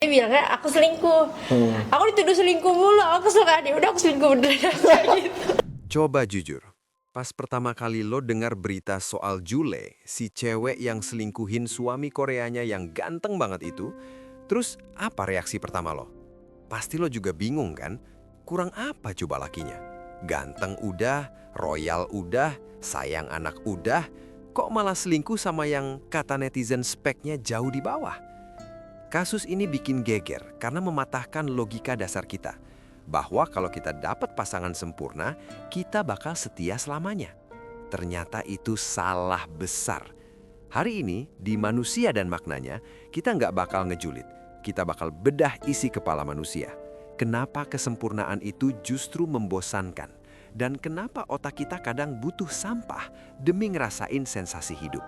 Dia bilangnya aku selingkuh. Aku dituduh selingkuh mulu, aku kesel kan, ya udah aku selingkuh beneran aja gitu. Coba jujur, pas pertama kali lo dengar berita soal Jule, si cewek yang selingkuhin suami Koreanya yang ganteng banget itu, terus apa reaksi pertama lo? Pasti lo juga bingung kan? Kurang apa coba lakinya? Ganteng udah, royal udah, sayang anak udah, kok malah selingkuh sama yang kata netizen speknya jauh di bawah? Kasus ini bikin geger karena mematahkan logika dasar kita, bahwa kalau kita dapat pasangan sempurna, kita bakal setia selamanya. Ternyata itu salah besar. Hari ini, di Manusia dan Maknanya, kita nggak bakal ngejulit. Kita bakal bedah isi kepala manusia. Kenapa kesempurnaan itu justru membosankan? Dan kenapa otak kita kadang butuh sampah demi ngerasain sensasi hidup?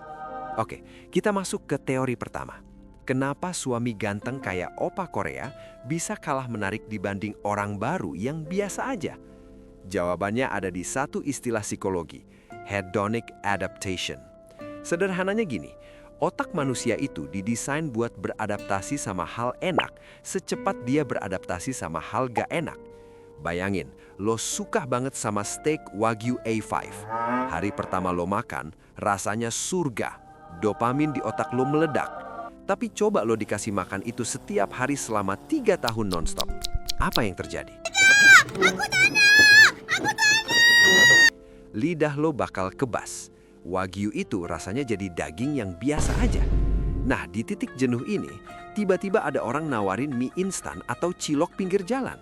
Oke, kita masuk ke teori pertama. Kenapa suami ganteng kayak opa Korea bisa kalah menarik dibanding orang baru yang biasa aja? Jawabannya ada di satu istilah psikologi, hedonic adaptation. Sederhananya gini, otak manusia itu didesain buat beradaptasi sama hal enak secepat dia beradaptasi sama hal gak enak. Bayangin, lo suka banget sama steak Wagyu A5. Hari pertama lo makan, rasanya surga. Dopamin di otak lo meledak. Tapi coba lo dikasih makan itu setiap hari selama 3 tahun nonstop. Apa yang terjadi? Lidah lo bakal kebas. Wagyu itu rasanya jadi daging yang biasa aja. Nah, di titik jenuh ini, tiba-tiba ada orang nawarin mie instan atau cilok pinggir jalan.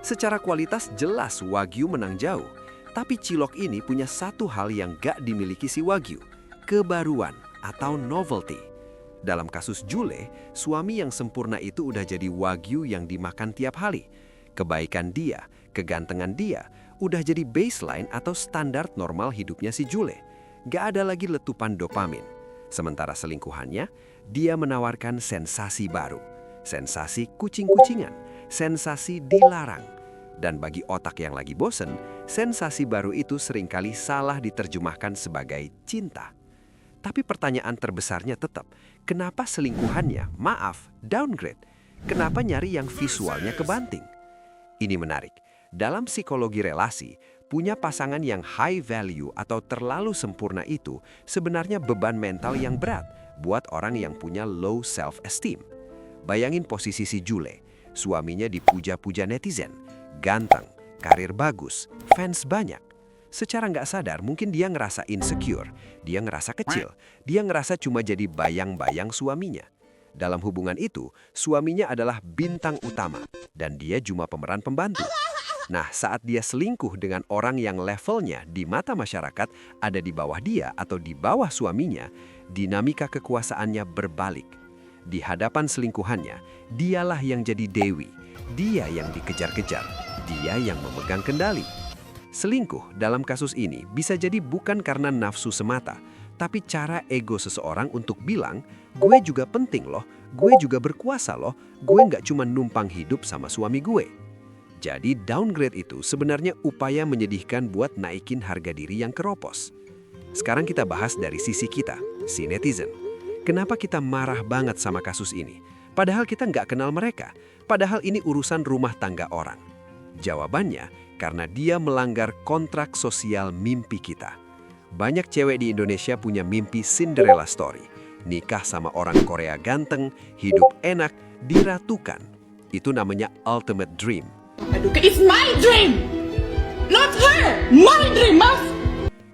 Secara kualitas jelas Wagyu menang jauh. Tapi cilok ini punya satu hal yang gak dimiliki si Wagyu. Kebaruan atau novelty. Dalam kasus Jule, suami yang sempurna itu udah jadi Wagyu yang dimakan tiap hari. Kebaikan dia, kegantengan dia, udah jadi baseline atau standar normal hidupnya si Jule. Gak ada lagi letupan dopamin. Sementara selingkuhannya, dia menawarkan sensasi baru. Sensasi kucing-kucingan, sensasi dilarang. Dan bagi otak yang lagi bosen, sensasi baru itu seringkali salah diterjemahkan sebagai cinta. Tapi pertanyaan terbesarnya tetap, kenapa selingkuhannya, downgrade? Kenapa nyari yang visualnya kebanting? Ini menarik. Dalam psikologi relasi, punya pasangan yang high value atau terlalu sempurna itu sebenarnya beban mental yang berat buat orang yang punya low self-esteem. Bayangin posisi si Jule, suaminya dipuja-puja netizen, ganteng, karir bagus, fans banyak. Secara nggak sadar mungkin dia ngerasa insecure, dia ngerasa kecil, dia ngerasa cuma jadi bayang-bayang suaminya. Dalam hubungan itu, suaminya adalah bintang utama dan dia cuma pemeran pembantu. Nah, saat dia selingkuh dengan orang yang levelnya di mata masyarakat ada di bawah dia atau di bawah suaminya, dinamika kekuasaannya berbalik. Di hadapan selingkuhannya, dialah yang jadi dewi, dia yang dikejar-kejar, dia yang memegang kendali. Selingkuh dalam kasus ini bisa jadi bukan karena nafsu semata, tapi cara ego seseorang untuk bilang, gue juga penting loh, gue juga berkuasa loh, gue nggak cuma numpang hidup sama suami gue. Jadi downgrade itu sebenarnya upaya menyedihkan buat naikin harga diri yang keropos. Sekarang kita bahas dari sisi kita, si netizen. Kenapa kita marah banget sama kasus ini? Padahal kita nggak kenal mereka, padahal ini urusan rumah tangga orang. Jawabannya, karena dia melanggar kontrak sosial mimpi kita. Banyak cewek di Indonesia punya mimpi Cinderella story. Nikah sama orang Korea ganteng, hidup enak, diratukan. Itu namanya ultimate dream. It's my dream, not her. My dream, Mas.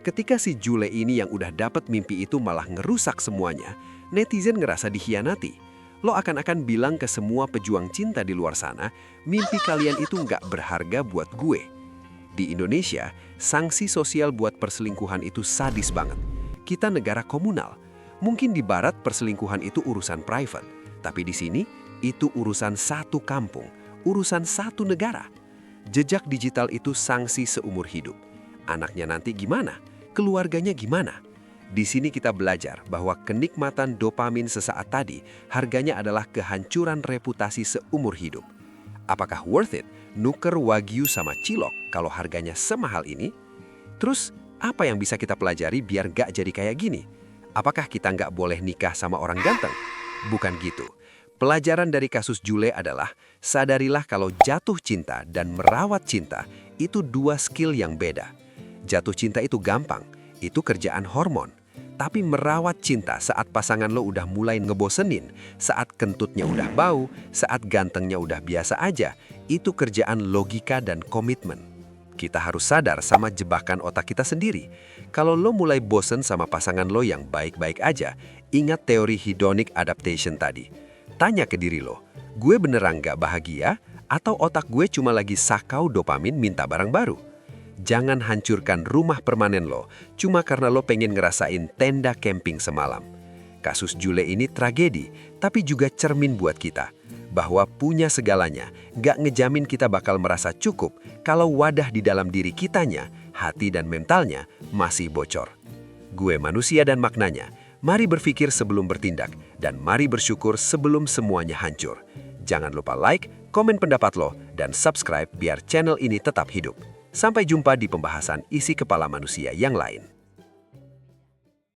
Ketika si Jule ini yang udah dapat mimpi itu malah ngerusak semuanya, netizen ngerasa dikhianati. Lo akan bilang ke semua pejuang cinta di luar sana, mimpi kalian itu nggak berharga buat gue. Di Indonesia, sanksi sosial buat perselingkuhan itu sadis banget. Kita negara komunal. Mungkin di barat perselingkuhan itu urusan private, tapi di sini itu urusan satu kampung, urusan satu negara. Jejak digital itu sanksi seumur hidup. Anaknya nanti gimana? Keluarganya gimana? Di sini kita belajar bahwa kenikmatan dopamin sesaat tadi harganya adalah kehancuran reputasi seumur hidup. Apakah worth it nuker Wagyu sama cilok kalau harganya semahal ini? Terus apa yang bisa kita pelajari biar gak jadi kayak gini? Apakah kita nggak boleh nikah sama orang ganteng? Bukan gitu. Pelajaran dari kasus Jule adalah, sadarilah kalau jatuh cinta dan merawat cinta itu dua skill yang beda. Jatuh cinta itu gampang, itu kerjaan hormon. Tapi merawat cinta saat pasangan lo udah mulai ngebosenin, saat kentutnya udah bau, saat gantengnya udah biasa aja, itu kerjaan logika dan komitmen. Kita harus sadar sama jebakan otak kita sendiri. Kalau lo mulai bosen sama pasangan lo yang baik-baik aja, ingat teori hedonic adaptation tadi. Tanya ke diri lo, gue beneran gak bahagia atau otak gue cuma lagi sakau dopamin minta barang baru? Jangan hancurkan rumah permanen lo cuma karena lo pengen ngerasain tenda camping semalam. Kasus Jule ini tragedi, tapi juga cermin buat kita. Bahwa punya segalanya gak ngejamin kita bakal merasa cukup kalau wadah di dalam diri kitanya, hati dan mentalnya masih bocor. Gue manusia dan maknanya. Mari berpikir sebelum bertindak, dan mari bersyukur sebelum semuanya hancur. Jangan lupa like, komen pendapat lo, dan subscribe biar channel ini tetap hidup. Sampai jumpa di pembahasan isi kepala manusia yang lain.